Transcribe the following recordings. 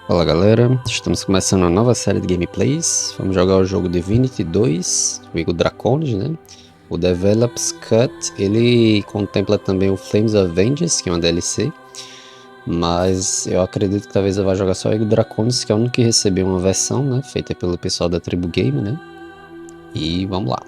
Fala galera, estamos começando uma nova série de gameplays. Vamos jogar o jogo Divinity 2, comigo Draconis, né? O Develops Cut, ele contempla também o Flames of Vengeance, que é uma DLC. Mas eu acredito que talvez eu vá jogar só o Draconis, que é o único que recebeu uma versão, né? Feita pelo pessoal da Tribu Game, né? E vamos lá.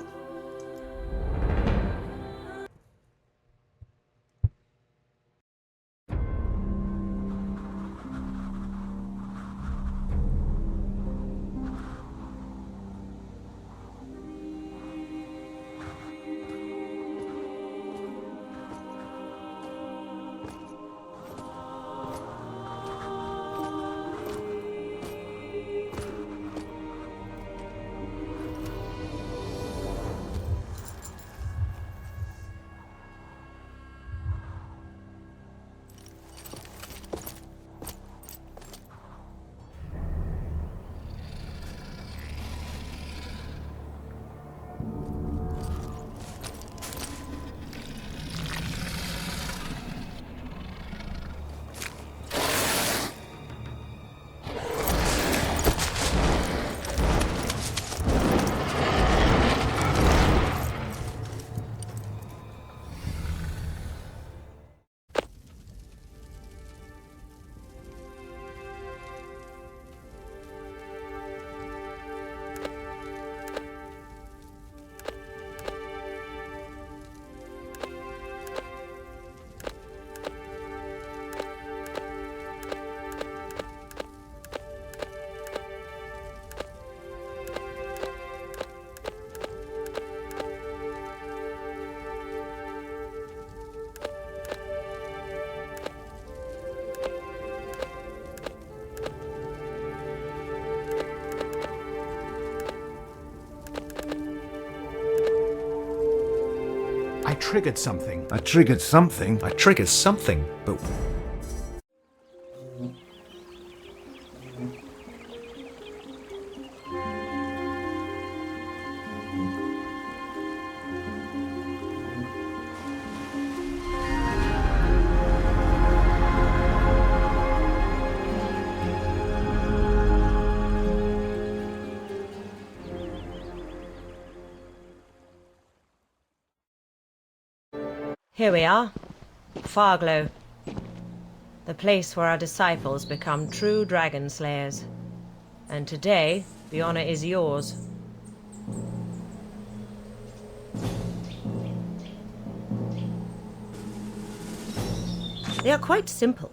I triggered something. I triggered something? I triggered something, but... Here we are, Farglow, the place where our disciples become true dragon slayers. And today, the honor is yours. They are quite simple.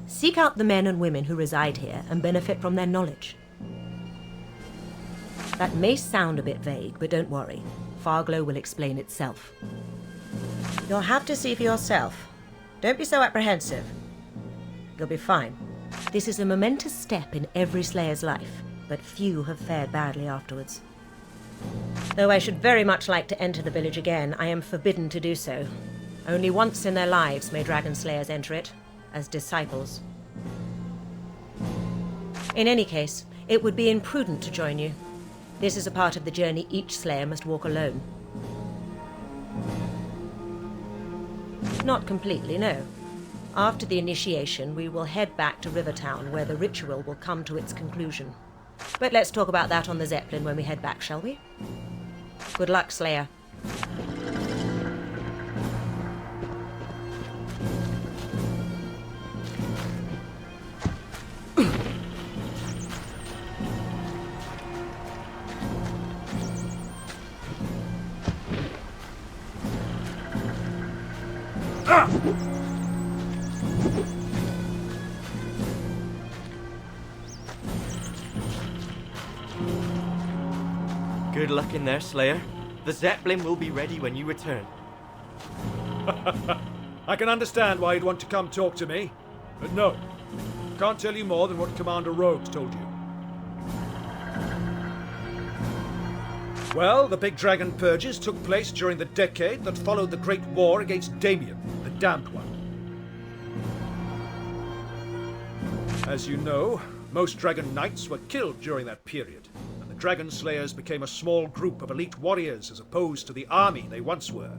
Seek out the men and women who reside here and benefit from their knowledge. That may sound a bit vague, but don't worry. Farglow will explain itself. You'll have to see for yourself. Don't be so apprehensive. You'll be fine. This is a momentous step in every Slayer's life, but few have fared badly afterwards. Though I should very much like to enter the village again, I am forbidden to do so. Only once in their lives may Dragon Slayers enter it, as disciples. In any case, it would be imprudent to join you. This is a part of the journey each Slayer must walk alone. Not completely, no. After the initiation, we will head back to Rivertown, where the ritual will come to its conclusion. But let's talk about that on the Zeppelin when we head back, shall we? Good luck, Slayer. Good luck in there, Slayer. The Zeppelin will be ready when you return. I can understand why you'd want to come talk to me, but no. Can't tell you more than what Commander Rogues told you. Well, the Big Dragon Purges took place during the decade that followed the Great War against Damien, the Damned One. As you know, most Dragon Knights were killed during that period, and the Dragon Slayers became a small group of elite warriors as opposed to the army they once were.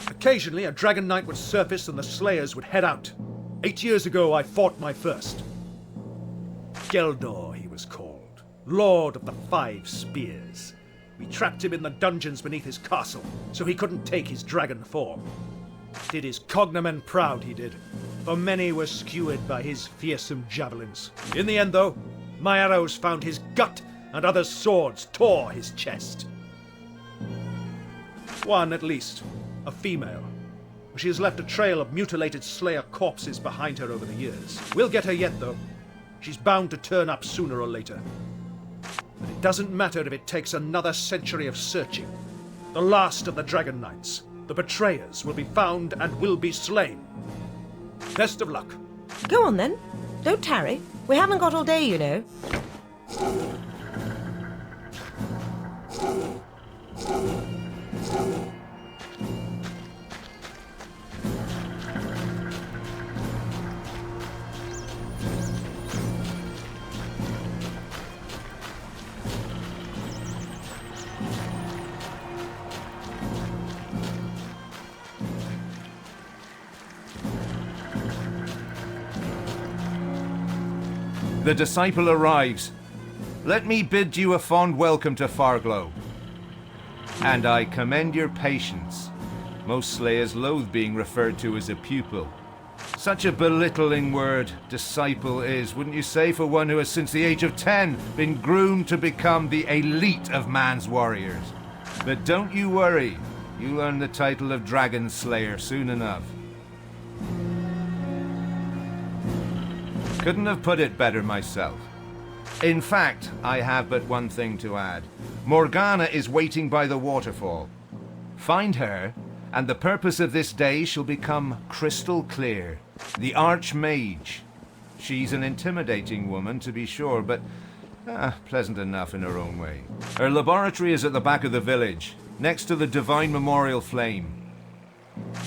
A Occasionally, a Dragon Knight would surface and the Slayers would head out. 8 years ago, I fought my first. Geldor, he was called. Lord of the 5 Spears. We trapped him in the dungeons beneath his castle, so he couldn't take his dragon form. Did his cognomen proud, he did, for many were skewered by his fearsome javelins. In the end, though, my arrows found his gut, and others' swords tore his chest. One, at least, a female. She has left a trail of mutilated Slayer corpses behind her over the years. We'll get her yet, though. She's bound to turn up sooner or later. But it doesn't matter if it takes another century of searching. The last of the Dragon Knights, the betrayers, will be found and will be slain. Best of luck. Go on then. Don't tarry. We haven't got all day, you know. The disciple arrives. Let me bid you a fond welcome to Farglow. And I commend your patience. Most slayers loathe being referred to as a pupil. Such a belittling word, disciple is, wouldn't you say, for one who has since the age of 10 been groomed to become the elite of man's warriors. But don't you worry, you'll earn the title of Dragon Slayer soon enough. Couldn't have put it better myself. In fact, I have but one thing to add. Morgana is waiting by the waterfall. Find her, and the purpose of this day shall become crystal clear. The Archmage. She's an intimidating woman, to be sure, but pleasant enough in her own way. Her laboratory is at the back of the village, next to the Divine Memorial Flame.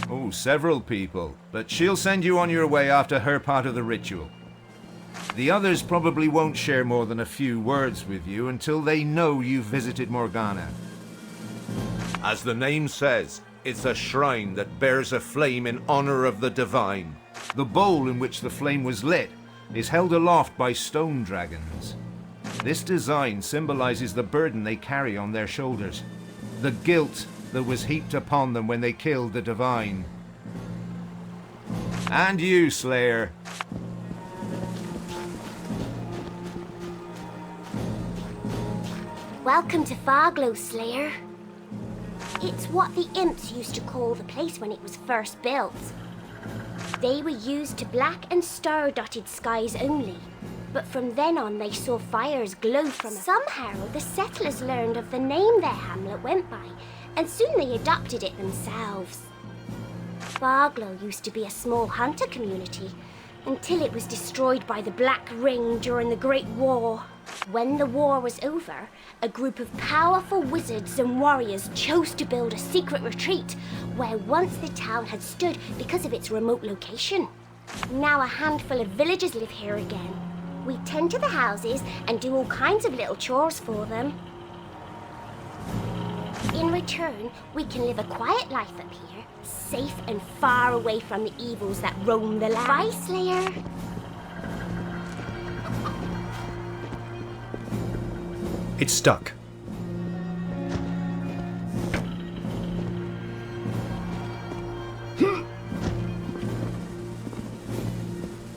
Oh, several people, but she'll send you on your way after her part of the ritual. The others probably won't share more than a few words with you until they know you've visited Morgana. As the name says, it's a shrine that bears a flame in honor of the divine. The bowl in which the flame was lit is held aloft by stone dragons. This design symbolizes the burden they carry on their shoulders, the guilt that was heaped upon them when they killed the divine. And you, Slayer. Welcome to Farglow, Slayer. It's what the imps used to call the place when it was first built. They were used to black and star-dotted skies only, but from then on they saw fires glow from them. Somehow the settlers learned of the name their hamlet went by, and soon they adopted it themselves. Farglow used to be a small hunter community, until it was destroyed by the Black Ring during the Great War. When the war was over, a group of powerful wizards and warriors chose to build a secret retreat where once the town had stood because of its remote location. Now a handful of villagers live here again. We tend to the houses and do all kinds of little chores for them. In return, we can live a quiet life up here, safe and far away from the evils that roam the land. Bye, Slayer. It's stuck.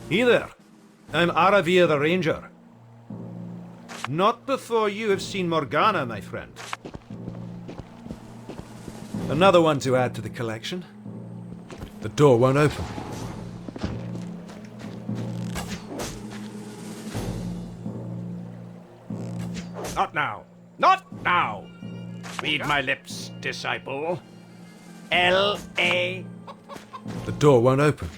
Hey there. I'm Aravir the Ranger. Not before you have seen Morgana, my friend. Another one to add to the collection. The door won't open. Not now. Not now. Read my lips, disciple. L.A. The door won't open.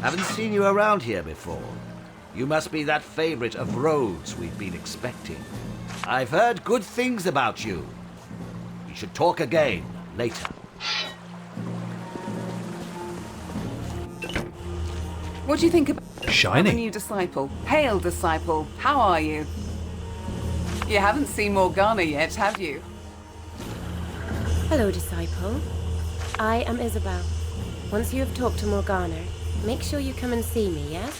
Haven't seen you around here before. You must be that favorite of Rhodes we've been expecting. I've heard good things about you. We should talk again later. What do you think about Shiny. a new disciple? Hail, disciple. How are you? You haven't seen Morgana yet, have you? Hello, disciple. I am Isabel. Once you have talked to Morgana, make sure you come and see me, yes?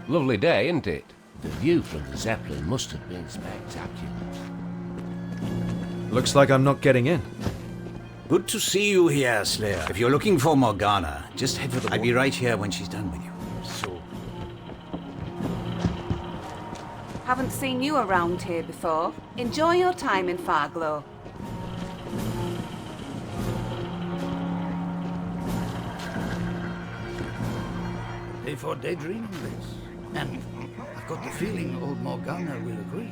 Lovely day, isn't it? The view from the Zeppelin must have been spectacular. Looks like I'm not getting in. Good to see you here, Slayer. If you're looking for Morgana, just head for the... I'll be right here when she's done with you. So... Haven't seen you around here before. Enjoy your time in Farglow. Day for daydreaming this. And I've got the feeling old Morgana will agree.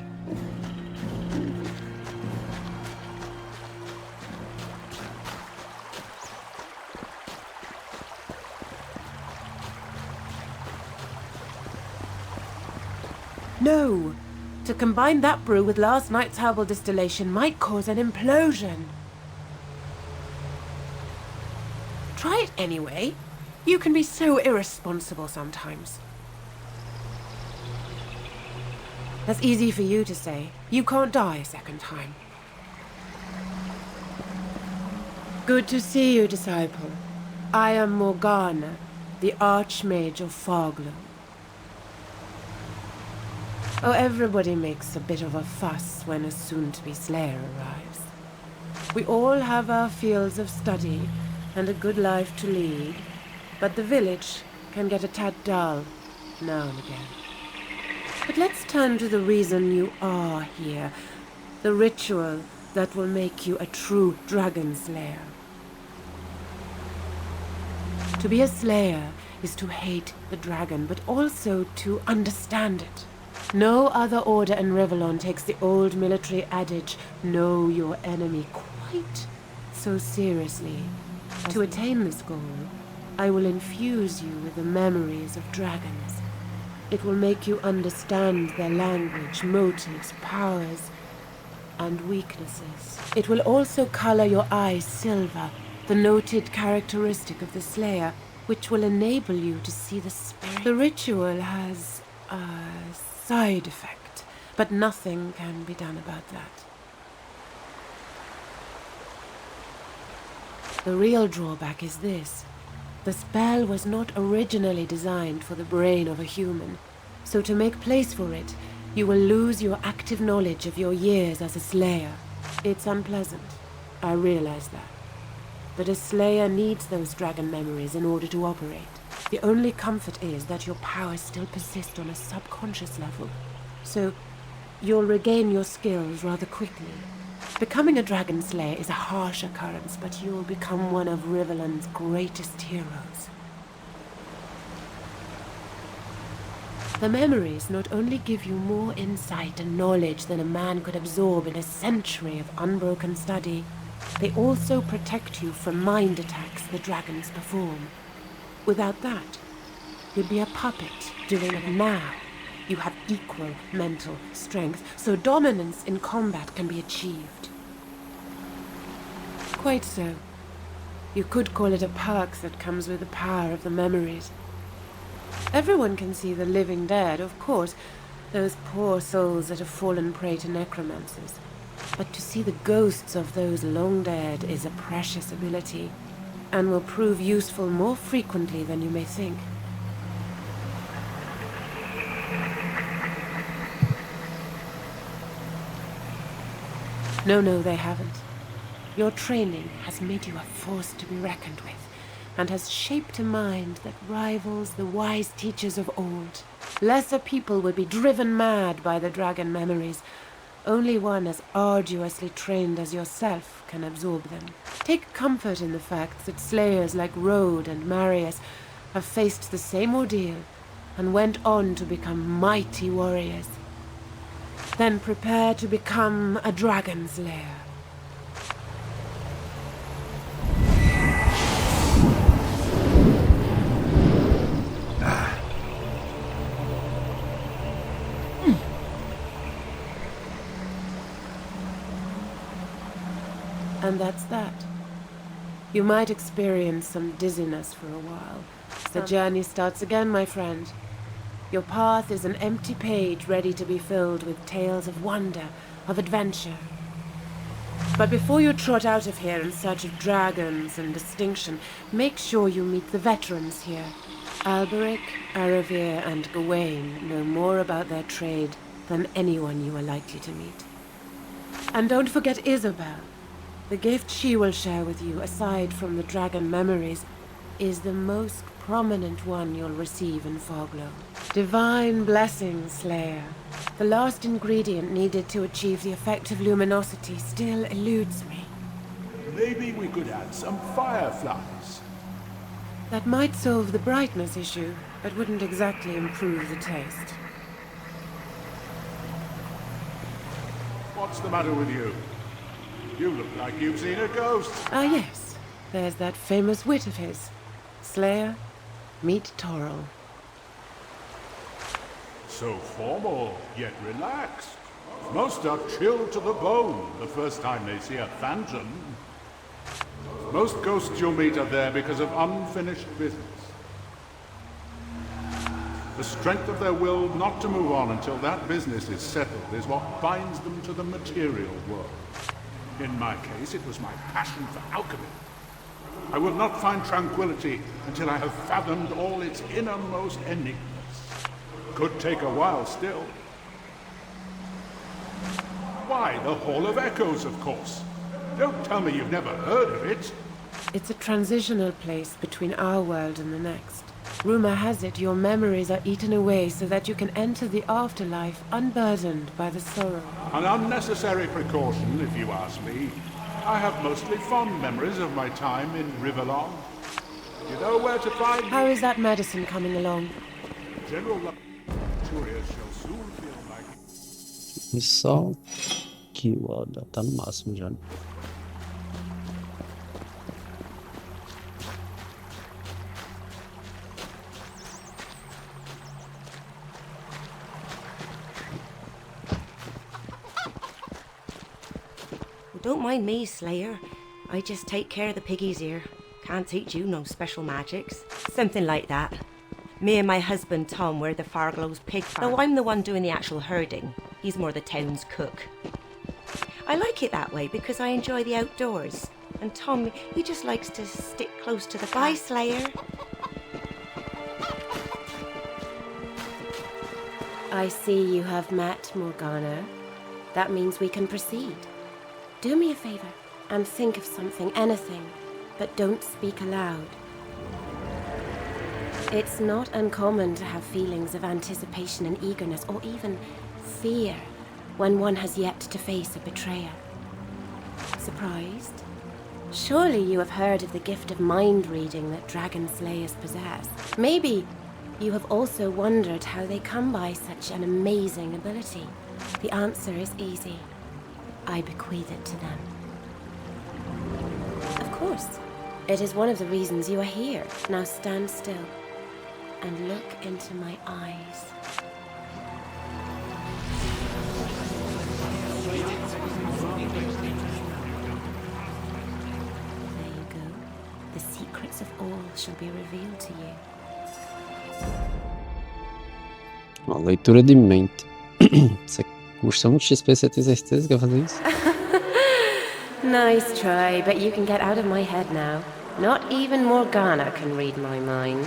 No! To combine that brew with last night's herbal distillation might cause an implosion. Try it anyway. You can be so irresponsible sometimes. That's easy for you to say. You can't die a second time. Good to see you, disciple. I am Morgana, the Archmage of Farglow. Oh, everybody makes a bit of a fuss when a soon-to-be Slayer arrives. We all have our fields of study and a good life to lead, but the village can get a tad dull now and again. But let's turn to the reason you are here, the ritual that will make you a true dragon slayer. To be a slayer is to hate the dragon, but also to understand it. No other order in Revellon takes the old military adage, know your enemy, quite so seriously. To attain this goal, I will infuse you with the memories of dragons. It will make you understand their language, motives, powers, and weaknesses. It will also color your eyes silver, the noted characteristic of the Slayer, which will enable you to see the spirit. The ritual has a side effect, but nothing can be done about that. The real drawback is this. The spell was not originally designed for the brain of a human, so to make place for it, you will lose your active knowledge of your years as a Slayer. It's unpleasant, I realize that. But a Slayer needs those dragon memories in order to operate. The only comfort is that your powers still persist on a subconscious level, so you'll regain your skills rather quickly. Becoming a dragon slayer is a harsh occurrence, but you'll become one of Rivellon's greatest heroes. The memories not only give you more insight and knowledge than a man could absorb in a century of unbroken study, they also protect you from mind attacks the dragons perform. Without that, you'd be a puppet doing it now. You have equal mental strength, so dominance in combat can be achieved. Quite so. You could call it a perk that comes with the power of the memories. Everyone can see the living dead, of course, those poor souls that have fallen prey to necromancers. But to see the ghosts of those long dead is a precious ability, and will prove useful more frequently than you may think. No, they haven't. Your training has made you a force to be reckoned with, and has shaped a mind that rivals the wise teachers of old. Lesser people would be driven mad by the dragon memories. Only one as arduously trained as yourself can absorb them. Take comfort in the fact that slayers like Rode and Marius have faced the same ordeal and went on to become mighty warriors. Then prepare to become a dragon slayer. and that's that. You might experience some dizziness for a while. The journey starts again, my friend. Your path is an empty page ready to be filled with tales of wonder, of adventure. But before you trot out of here in search of dragons and distinction, make sure you meet the veterans here. Alberic, Aravir, and Gawain know more about their trade than anyone you are likely to meet. And don't forget Isabel. The gift she will share with you, aside from the dragon memories, is the most prominent one you'll receive in Foglow. Divine blessings, Slayer. The last ingredient needed to achieve the effect of luminosity still eludes me. Maybe we could add some fireflies. That might solve the brightness issue, but wouldn't exactly improve the taste. What's the matter with you? You look like you've seen a ghost. Ah, yes. There's that famous wit of his. Slayer, meet Toril. So formal, yet relaxed. Most are chilled to the bone the first time they see a phantom. Most ghosts you'll meet are there because of unfinished business. The strength of their will not to move on until that business is settled is what binds them to the material world. In my case, it was my passion for alchemy. I will not find tranquility until I have fathomed all its innermost enigmas. Could take a while still. Why, the Hall of Echoes, of course. Don't tell me you've never heard of it. It's a transitional place between our world and the next. Rumor has it your memories are eaten away so that you can enter the afterlife unburdened by the sorrow. An unnecessary precaution, if you ask me. I have mostly fond memories of my time in Rivellon. You know where to find me? How is that medicine coming along? General Luxurious shall soon feel like... E só que o áudio tá no máximo já. Don't mind me, Slayer. I just take care of the piggies here. Can't teach you no special magics. Something like that. Me and my husband Tom were the Farglow's pig farm. Though I'm the one doing the actual herding. He's more the town's cook. I like it that way because I enjoy the outdoors. And Tom, he just likes to stick close to the... Bye, Slayer. I see you have met Morgana. That means we can proceed. Do me a favor and think of something, anything, but don't speak aloud. It's not uncommon to have feelings of anticipation and eagerness, or even fear, when one has yet to face a betrayer. Surprised? Surely you have heard of the gift of mind reading that dragon slayers possess. Maybe you have also wondered how they come by such an amazing ability. The answer is easy. I bequeath it to them. Of course. It is one of the reasons you are here. Now stand still and look into my eyes. There you go. The secrets of all shall be revealed to you. Uma leitura de mente. Você custa muito XP, você tem certeza que vai fazer isso? Nice try, but you can get out of my head now. Not even Morgana can read my mind.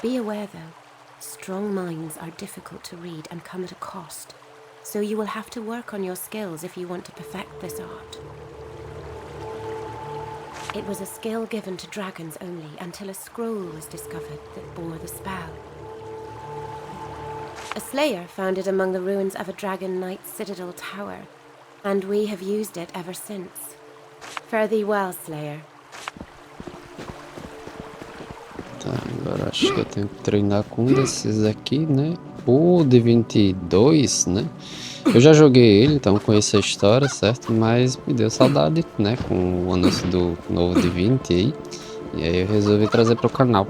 Be aware, though, strong minds are difficult to read and come at a cost. So you will have to work on your skills if you want to perfect this art. It was a skill given to dragons only until a scroll was discovered that bore the spell. A slayer found it among the ruins of a dragon knight's citadel tower, and we have used it ever since. Fare thee well, Slayer. Tá, agora acho que eu tenho que treinar com um desses aqui, né? O Divinity 2, né? Eu já joguei ele, então conheço a história, certo? Mas me deu saudade, né? Com o anúncio do novo Divinity aí. E aí eu resolvi trazer para o canal.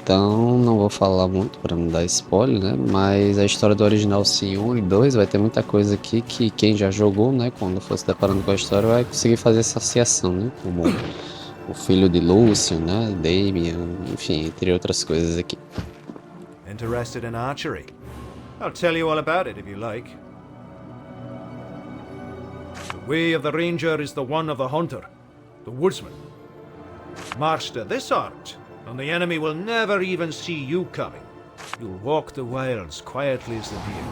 Então não vou falar muito para não dar spoiler, né? Mas a história do original sim 1 e 2 vai ter muita coisa aqui que quem já jogou, né? Quando for se deparando com a história vai conseguir fazer essa associação, né? Como o filho de Lucian, né? Damian, enfim, entre outras coisas aqui. Interested in archery? I'll tell you all about it if you like. The way of the ranger is the one of the hunter, the woodsman. Master this art, and the enemy will never even see you coming. You'll walk the wilds quietly as the deer,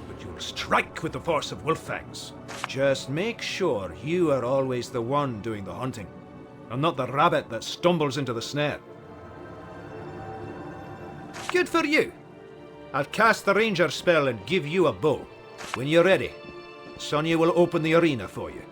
but you'll strike with the force of wolf fangs. Just make sure you are always the one doing the hunting, and not the rabbit that stumbles into the snare. Good for you! I'll cast the ranger spell and give you a bow. When you're ready, Sonia will open the arena for you.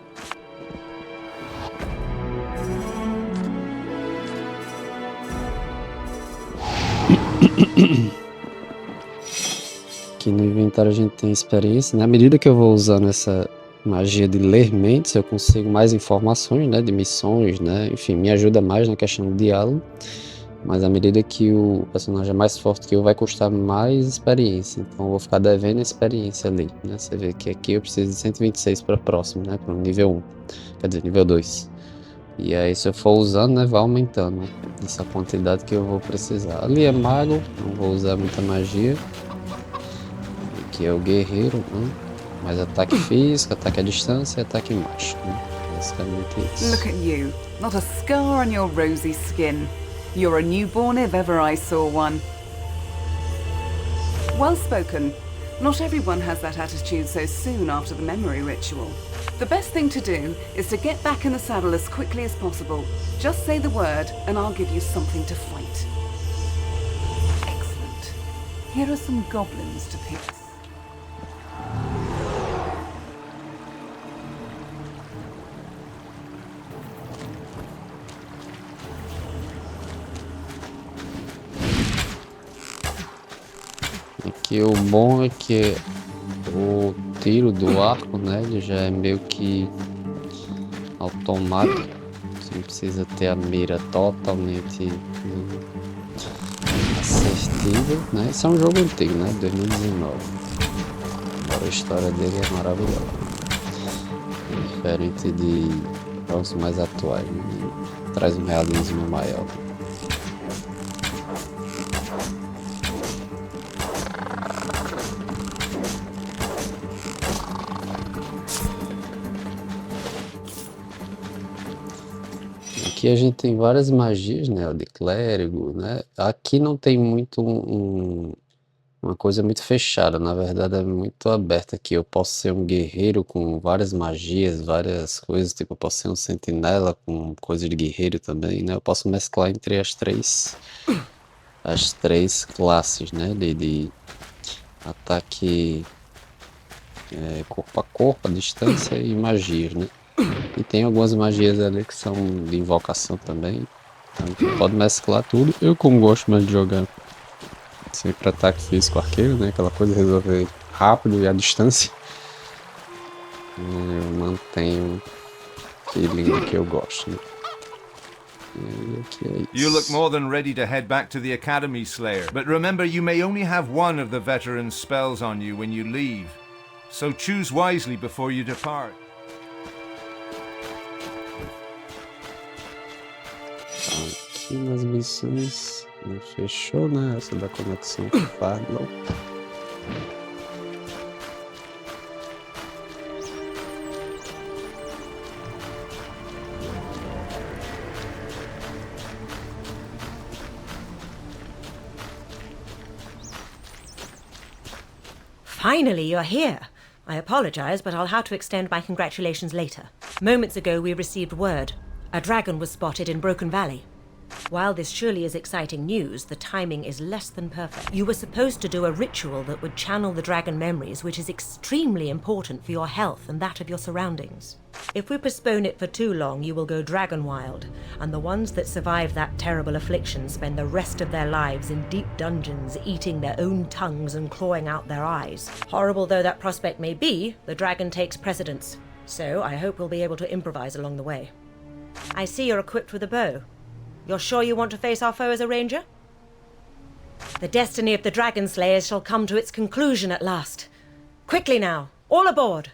Aqui no inventário a gente tem experiência, né? À medida que eu vou usando essa magia de ler mentes, eu consigo mais informações, né? De missões, né? Enfim, me ajuda mais na questão do diálogo. Mas à medida que o personagem é mais forte que eu, vai custar mais experiência. Então eu vou ficar devendo experiência ali, né? Você vê que aqui eu preciso de 126 para próximo, né? Para o nível 1. Quer dizer, nível 2. E aí se eu for usando, né? Vai aumentando essa quantidade que eu vou precisar. Ali é mago, não vou usar muita magia. Aqui é o guerreiro, né? Mais ataque físico, ataque à distância e ataque mágico, né? Basicamente isso. Look at you, not a scar on your rosy skin. You're a newborn if ever I saw one. Well spoken. Not everyone has that attitude so soon after the memory ritual. The best thing to do is to get back in the saddle as quickly as possible. Just say the word and I'll give you something to fight. Excellent. Here are some goblins to pierce. Aqui o bom é que o tiro do arco, né, ele já é meio que automático. Você não precisa ter a mira totalmente assertiva, né? Esse é um jogo antigo, né, 2019. Agora a história dele é maravilhosa. Diferente de jogos mais atuais, né? Traz um realismo maior. Aqui a gente tem várias magias, né, o de clérigo, né, aqui não tem muito uma coisa muito fechada, na verdade é muito aberta aqui, eu posso ser um guerreiro com várias magias, várias coisas, tipo eu posso ser um sentinela com coisa de guerreiro também, né, eu posso mesclar entre as três classes, né, de ataque corpo a corpo, a distância e magias, né. E tem algumas magias ali que são de invocação também. Então pode mesclar tudo. Eu, como gosto mais de jogar sempre ataque físico arqueiro, né? Aquela coisa de resolver rápido e à distância. Eu mantenho aquele que eu gosto, né? E aqui é isso. You look more than ready to head back to the Academy, Slayer. But remember, you may only have one of the veteran spells on you when you leave. So choose wisely before you depart. Aqui nas missões não fechou, né? Essa da conexão com o Radeon. Finally, you're here. I apologize, but I'll have to extend my congratulations later. Moments ago, we received word. A dragon was spotted in Broken Valley. While this surely is exciting news, the timing is less than perfect. You were supposed to do a ritual that would channel the dragon memories, which is extremely important for your health and that of your surroundings. If we postpone it for too long, you will go dragon wild, and the ones that survive that terrible affliction spend the rest of their lives in deep dungeons, eating their own tongues and clawing out their eyes. Horrible though that prospect may be, the dragon takes precedence, so I hope we'll be able to improvise along the way. I see you're equipped with a bow. You're sure you want to face our foe as a ranger? The destiny of the Dragon Slayers shall come to its conclusion at last. Quickly now, all aboard!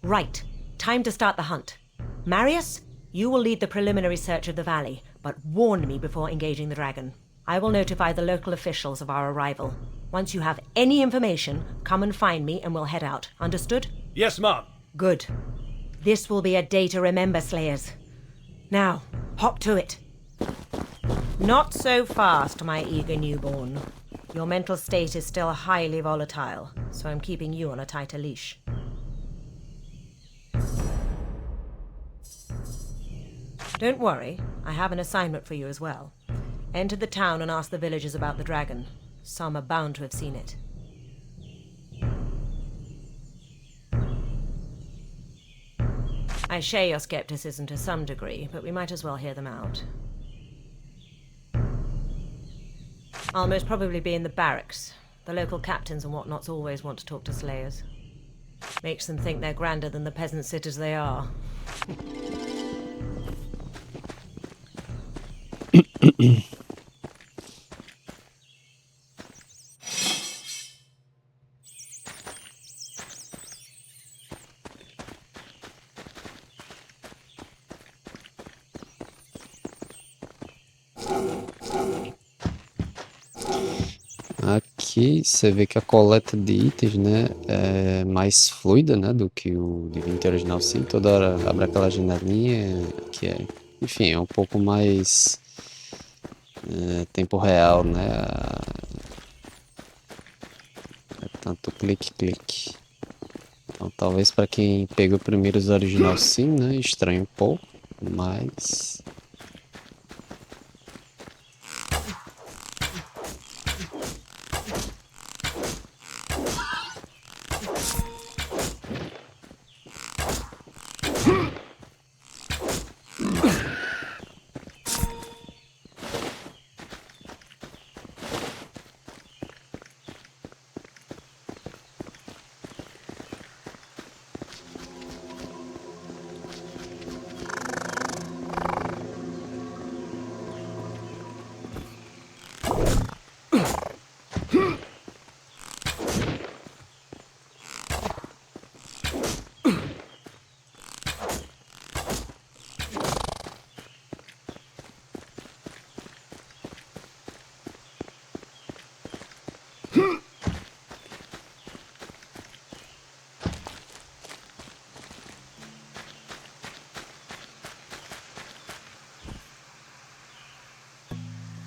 Right. Time to start the hunt. Marius, you will lead the preliminary search of the valley, but warn me before engaging the dragon. I will notify the local officials of our arrival. Once you have any information, come and find me and we'll head out. Understood? Yes, ma'am. Good. This will be a day to remember, Slayers. Now, hop to it. Not so fast, my eager newborn. Your mental state is still highly volatile, so I'm keeping you on a tighter leash. Don't worry, I have an assignment for you as well. Enter the town and ask the villagers about the dragon. Some are bound to have seen it. I share your skepticism to some degree, but we might as well hear them out. I'll most probably be in the barracks. The local captains and whatnots always want to talk to Slayers. Makes them think they're grander than the peasant sitters they are. Aqui você vê que a coleta de itens, né, é mais fluida, né, do que o Divinity original, sim. Toda hora abre aquela janelinha que é, enfim, é um pouco mais tempo real, né, é tanto clique. Então talvez para quem pegou primeiro os original, sim, né, estranhe um pouco, mas...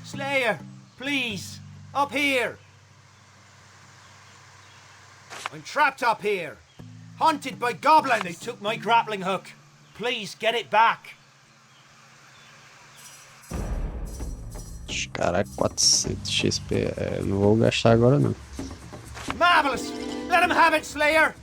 Slayer, please, up here. I'm trapped up here. Hunted by goblins. They took my grappling hook. Please get it back. Caraca, 400 XP. Não vou gastar agora não. marvelous! Let him have it, Slayer!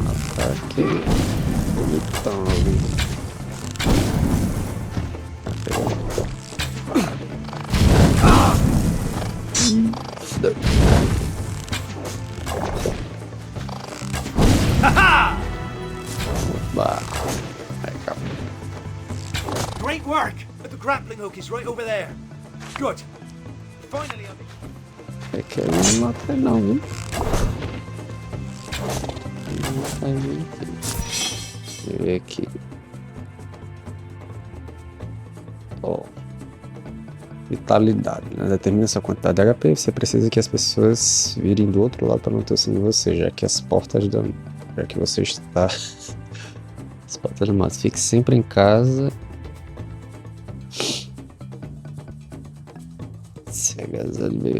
Ataque bonitão ali. Great work! But the grappling hook is right over there. Good. Finally, É que eu não matei não, viu? Não faz bem aqui. Deixa eu ver aqui. Ó. Vitalidade, né? Determina sua quantidade de HP. Você precisa que as pessoas virem do outro lado para não torcer em você, já que as portas dão. Já que você está. As portas do mato. Fique sempre em casa.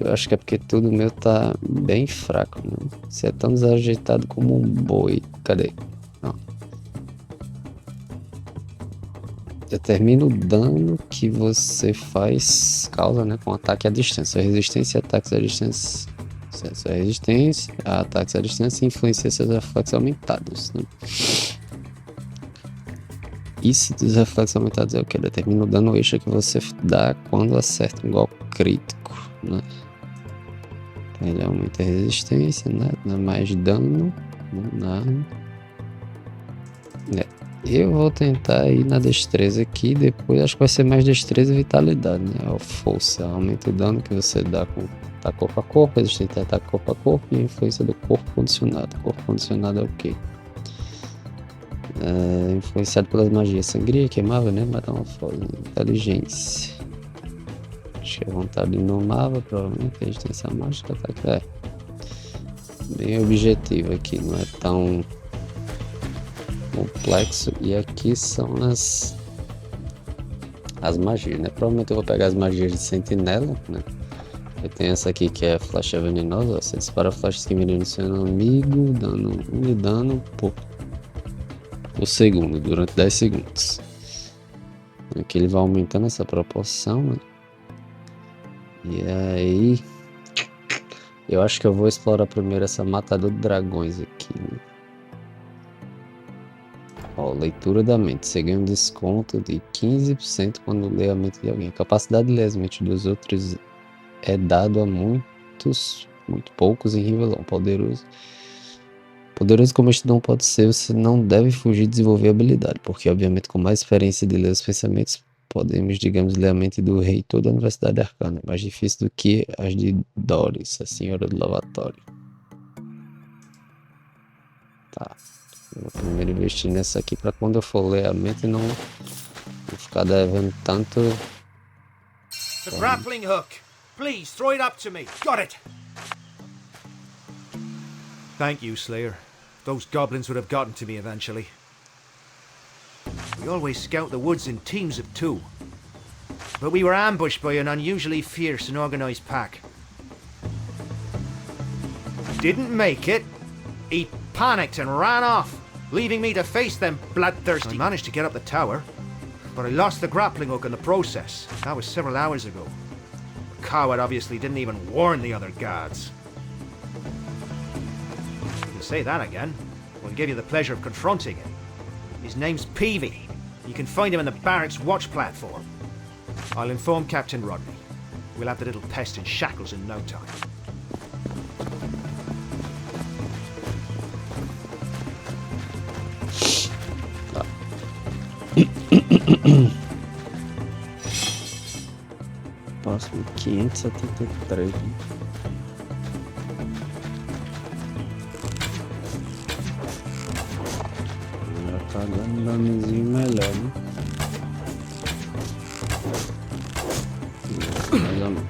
Eu acho que é porque tudo meu tá bem fraco, né? Você é tão desajeitado como um boi. Cadê? Não. Determina o dano que você causa, né, com ataque à distância. Resistência a ataques à distância. Sua resistência a ataques à distância influencia seus reflexos aumentados, né? E se dos reflexos aumentados é o que? Determina o dano extra que você dá quando acerta um golpe crítico, né? Ele aumenta a resistência, né? Dá mais dano. Eu vou tentar ir na destreza aqui. Depois acho que vai ser mais destreza e vitalidade, né? A força aumenta o dano que você dá com ataque corpo a corpo, resistência a ataque corpo a corpo e a influência do corpo condicionado. Corpo condicionado é o quê? Influenciado pelas magias sangria, queimava, né? Matar uma foda. Inteligência. Acho que a vontade inomável, provavelmente. Resistência mágica, ataque. Bem objetivo aqui, não é tão complexo. E aqui são as magias, né? Provavelmente eu vou pegar as magias de sentinela, né? Eu tenho essa aqui que é a flecha venenosa. Você dispara flechas que miram no seu amigo, dando 1 de dano por segundo, durante 10 segundos. Aqui ele vai aumentando essa proporção, né? E aí eu acho que eu vou explorar primeiro essa Matador de Dragões aqui, né? Ó, leitura da mente. Você ganha um desconto de 15% quando lê a mente de alguém. A capacidade de ler as mentes dos outros é dado a muito poucos em Rivelon. Poderoso como este não pode ser, você não deve fugir de desenvolver a habilidade, porque obviamente com mais experiência de ler os pensamentos, podemos, digamos, ler a mente do rei toda a Universidade Arcana, mais difícil do que as de Doris, a senhora do lavatório. Tá, eu vou primeiro investir nessa aqui para quando eu for ler a mente não ficar devendo tanto. The grappling hook. Please, throw it up to me. Got it. Thank you, Slayer. Those goblins would have gotten to me eventually. We always scout the woods in teams of 2. But we were ambushed by an unusually fierce and organized pack. Didn't make it. He panicked and ran off, leaving me to face them bloodthirsty. I managed to get up the tower, but I lost the grappling hook in the process. That was several hours ago. The coward obviously didn't even warn the other guards. Say that again. We'll give you the pleasure of confronting him. His name's Peavy. You can find him in the barracks watch platform. I'll inform Captain Rodney. We'll have the little pest in shackles in no time. Próximo 573. Tá dando danozinho melhor, né? Mais ou menos.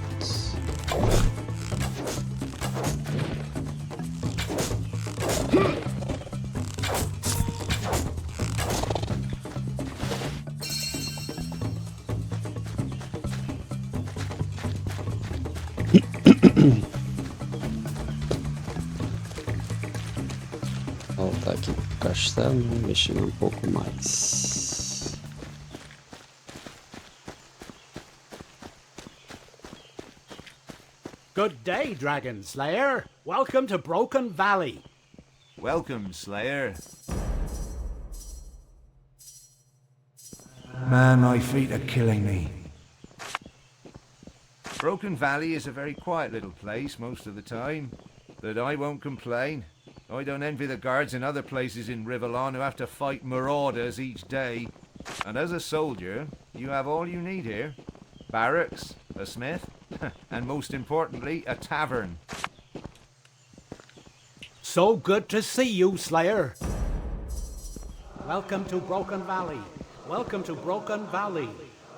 Voltar aqui pro castelo, investir um pouco mais. Good day, Dragon Slayer. Welcome to Broken Valley. Welcome, Slayer. Man, my feet are killing me. Broken Valley is a very quiet little place most of the time, but I won't complain. I don't envy the guards in other places in Rivellon who have to fight marauders each day. And as a soldier, you have all you need here. Barracks, a smith, and most importantly, a tavern. So good to see you, Slayer. Welcome to Broken Valley. Welcome to Broken Valley.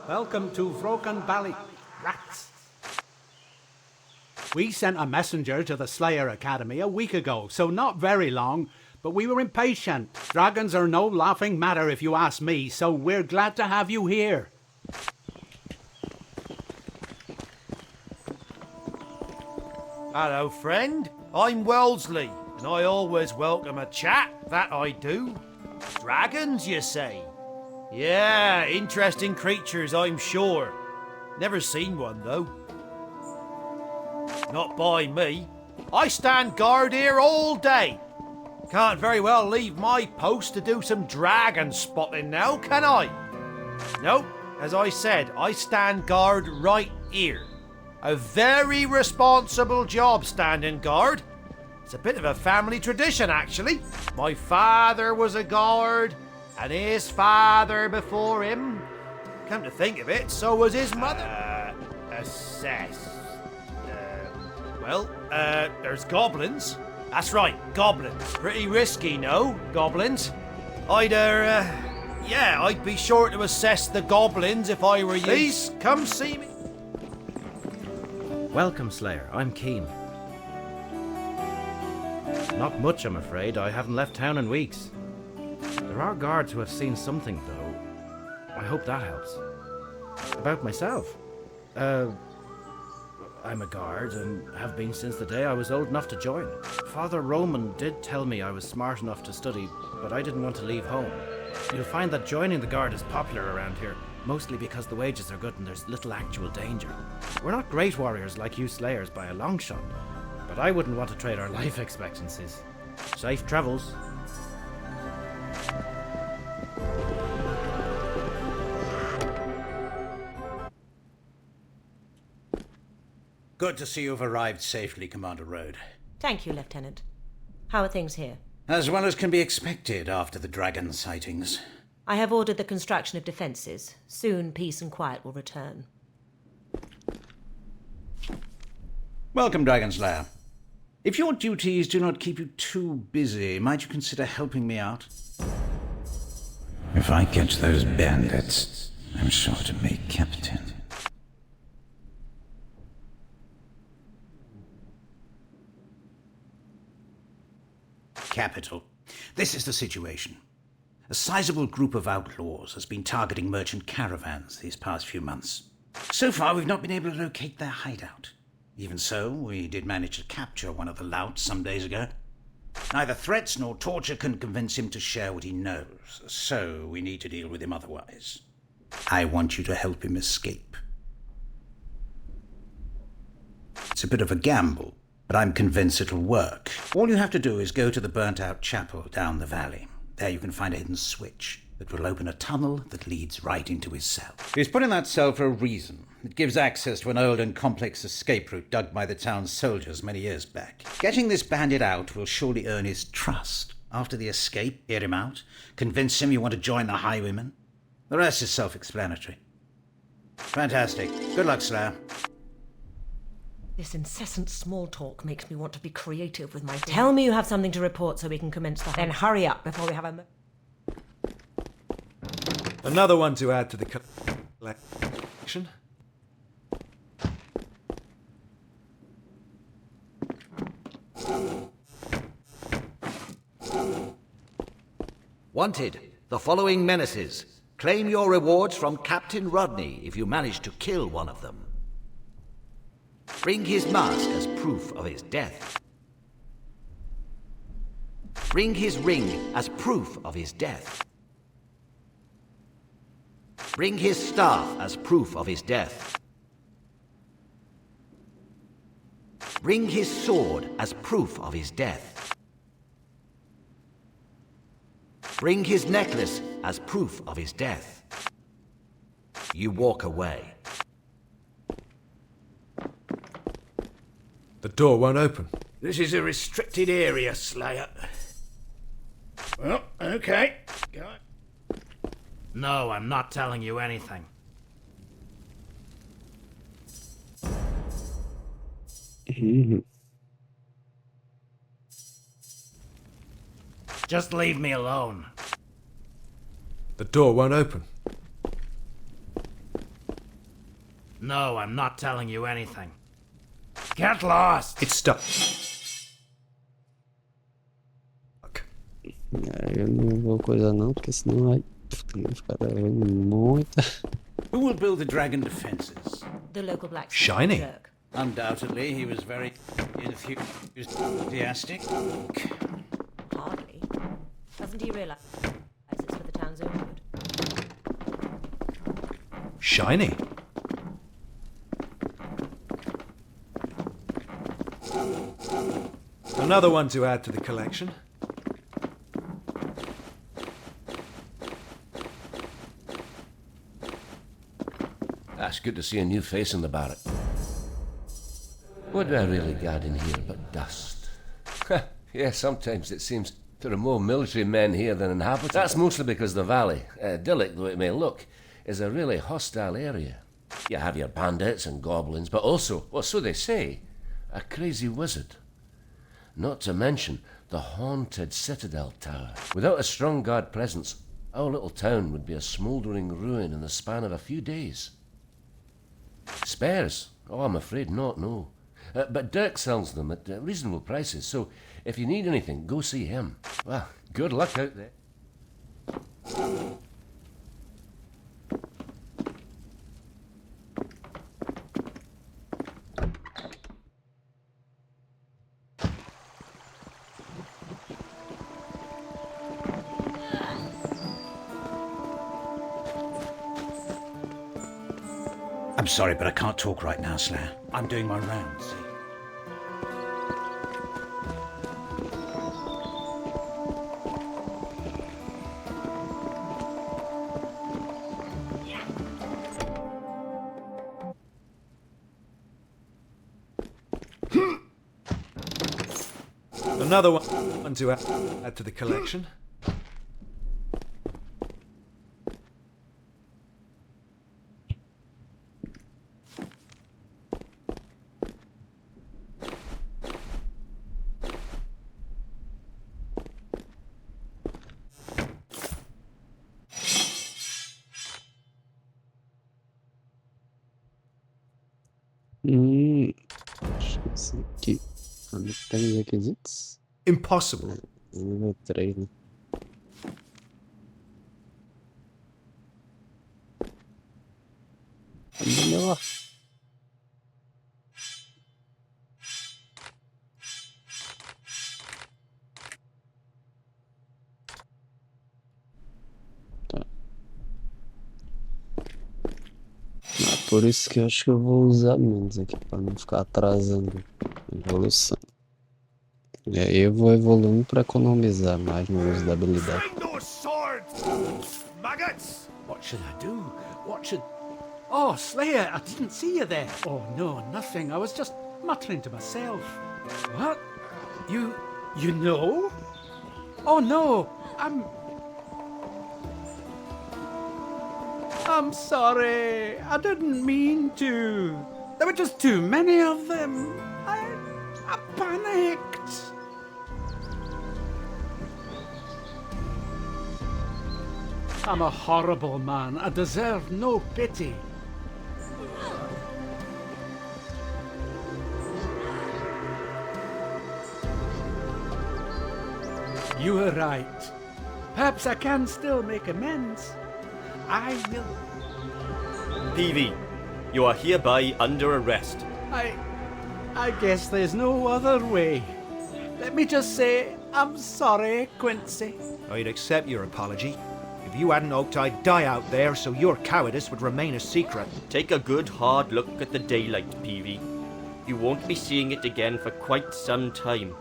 Welcome to Broken Valley. Rats. We sent a messenger to the Slayer Academy a week ago, so not very long, but we were impatient. Dragons are no laughing matter if you ask me, so we're glad to have you here. Hello, friend. I'm Wellesley, and I always welcome a chat, that I do. Dragons, you say? Yeah, interesting creatures, I'm sure. Never seen one, though. Not by me. I stand guard here all day. Can't very well leave my post to do some dragon spotting now, can I? Nope, as I said, I stand guard right here. A very responsible job standing guard. It's a bit of a family tradition, actually. My father was a guard, and his father before him. Come to think of it, so was his mother. Assess. There's goblins. That's right, goblins. Pretty risky, no? Goblins. I'd be sure to assess the goblins if I were you. Please, come see me. Welcome, Slayer. I'm Keen. Not much, I'm afraid. I haven't left town in weeks. There are guards who have seen something, though. I hope that helps. About myself. I'm a guard, and have been since the day I was old enough to join. Father Roman did tell me I was smart enough to study, but I didn't want to leave home. You'll find that joining the guard is popular around here, mostly because the wages are good and there's little actual danger. We're not great warriors like you Slayers by a long shot, but I wouldn't want to trade our life expectancies. Safe travels. Good to see you've arrived safely, Commander Road. Thank you, Lieutenant. How are things here? As well as can be expected after the dragon sightings. I have ordered the construction of defences. Soon peace and quiet will return. Welcome, Dragonslayer. If your duties do not keep you too busy, might you consider helping me out? If I catch those bandits, I'm sure to make Captain. Capital. This is the situation. A sizable group of outlaws has been targeting merchant caravans these past few months. So far, we've not been able to locate their hideout. Even so, we did manage to capture one of the louts some days ago. Neither threats nor torture can convince him to share what he knows, so we need to deal with him otherwise. I want you to help him escape. It's a bit of a gamble, but I'm convinced it'll work. All you have to do is go to the burnt-out chapel down the valley. There you can find a hidden switch that will open a tunnel that leads right into his cell. He's put in that cell for a reason. It gives access to an old and complex escape route dug by the town's soldiers many years back. Getting this bandit out will surely earn his trust. After the escape, hear him out, convince him you want to join the Highwaymen. The rest is self-explanatory. Fantastic. Good luck, Slayer. This incessant small talk makes me want to be creative with my... Tell me you have something to report so we can commence the... Then hurry up before we have a... Another one to add to the collection. Wanted. The following menaces. Claim your rewards from Captain Rodney if you manage to kill one of them. Bring his mask as proof of his death. Bring his ring as proof of his death. Bring his staff as proof of his death. Bring his sword as proof of his death. Bring his necklace as proof of his death. You walk away. The door won't open. This is a restricted area, Slayer. Well, okay. Go on. No, I'm not telling you anything. Just leave me alone. The door won't open. No, I'm not telling you anything. Get lost! It's stuck. Eu não vou coisa não, porque senão vai ficar muito. Who will build the dragon defenses? The local blacksmith. Shiny. Jerk. Undoubtedly, he was very enthusiastic. Hardly. Doesn't he realise it's for the town's own good? Shiny. Another one to add to the collection. That's good to see a new face in the barrack. What do I really got in here but dust? Yeah, sometimes it seems there are more military men here than inhabitants. That's mostly because the valley, idyllic though it may look, is a really hostile area. You have your bandits and goblins, but also, well, so they say, a crazy wizard. Not to mention the haunted citadel tower. Without a strong guard presence, our little town would be a smouldering ruin in the span of a few days. Spares? Oh, I'm afraid not, no. But Dirk sells them at reasonable prices, so if you need anything, go see him. Well, good luck out there. I'm sorry, but I can't talk right now, Slayer. I'm doing my rounds, see? Another one to add to the collection. Esse aqui. Onde tem os requisitos? Impossible. Nível 3, né? Cadê lá? Tá. Por isso que eu acho que eu vou usar menos aqui, para não ficar atrasando a evolução. E aí eu vou evoluindo para economizar mais no uso da habilidade. Maggots! What should I do? What should... Oh, Slayer, I didn't see you there. Oh, no, nothing. I was just muttering to myself. What? You know? Oh, no, I'm sorry. I didn't mean to. There were just too many of them. I panicked. I'm a horrible man. I deserve no pity. You were right. Perhaps I can still make amends. I will. PV, you are hereby under arrest. I guess there's no other way. Let me just say, I'm sorry, Quincy. I'd accept your apology. If you hadn't hoped I'd die out there so your cowardice would remain a secret. Take a good hard look at the daylight, PV. You won't be seeing it again for quite some time.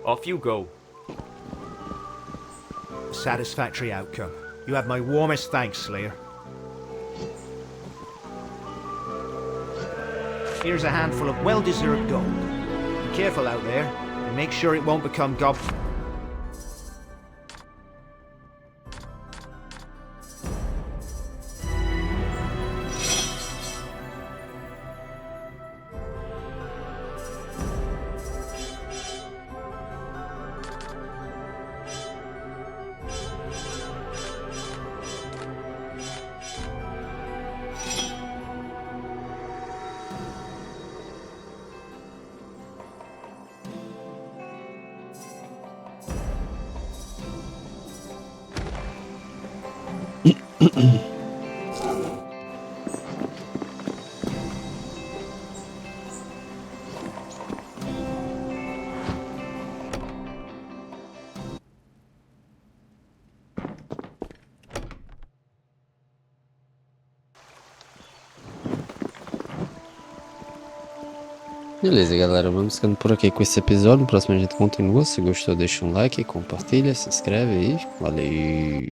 Off you go. Satisfactory outcome. You have my warmest thanks, Slayer. Here's a handful of well-deserved gold. Be careful out there, and make sure it won't become gob... Beleza, galera, vamos ficando por aqui com esse episódio. No próximo a gente continua. Se gostou, deixa um like, compartilha, se inscreve e valeu!